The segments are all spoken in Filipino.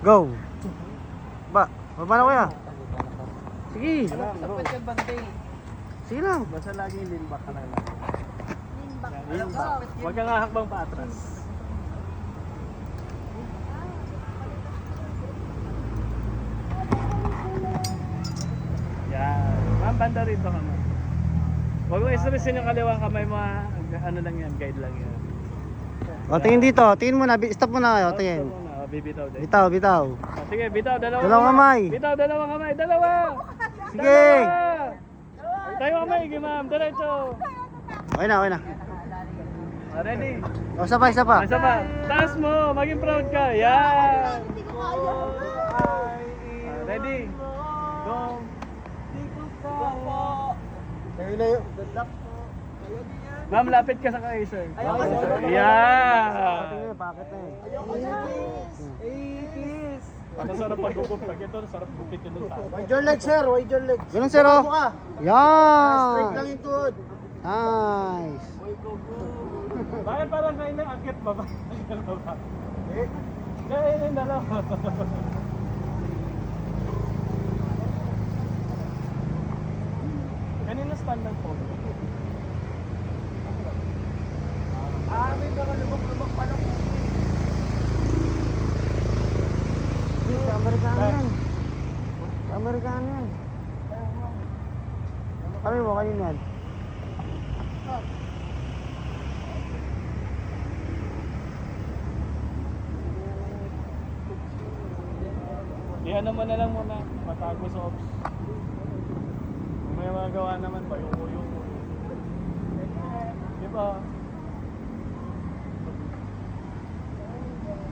Go. Ba, baba na kuya. Sige. Dapat yung bantay. Sige lang. Basta laging lean back ka lang. Alam ko. Huwag kang hahakbang pa atras. Yan. Ma'am, banda rito ka ma'am. Huwag mo istresin yung kaliwang kamay mo ha. Ano lang yan, guide lang yan. O, tingin dito. Tingin muna. Stop muna kayo. Tingin. Stop muna. O, bibitaw din. Bitaw, bitaw. O, sige, bitaw. Dalawang kamay. Bitaw, dalawang kamay. Dalawa! Sige. Dalawa! Tayo kamay, sige ma'am. Diretso. Okay na, okay na. O, ready? O, sabay, isa pa. Isa pa. Taas mo. Maging proud ka. Yan. Ready? Go. Tayo na yun. Ma'am, lapit ka sa kay sir. Ayoko na. Yeah. Tingin, bakit na eh. Ayoko na. Kiss. Ang sarap pag-gupit. Ito, sarap gupit yun sa akin. Wide your legs, sir. Wide your legs. Ganun, sir, oh. Buka. Yan. Straight lang yung tuhod. Nice. Bakit parang kayo na akit ba ba? Kaya yun yung dalawa. Kanina standard po. May mga lubak-lubak pa lang. Sa Amerikano yan. Sa Amerikano yan. Kami mo, kanina yan. Iyan naman na lang muna. Patago sa ops. Kung may magawa naman ba, yung diba?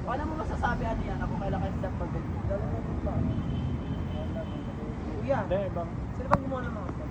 Paano mo masasabi ano yan kung kailan kayo step pag Kuya, Hindi, ibang. sino bang gumawa ng mga step?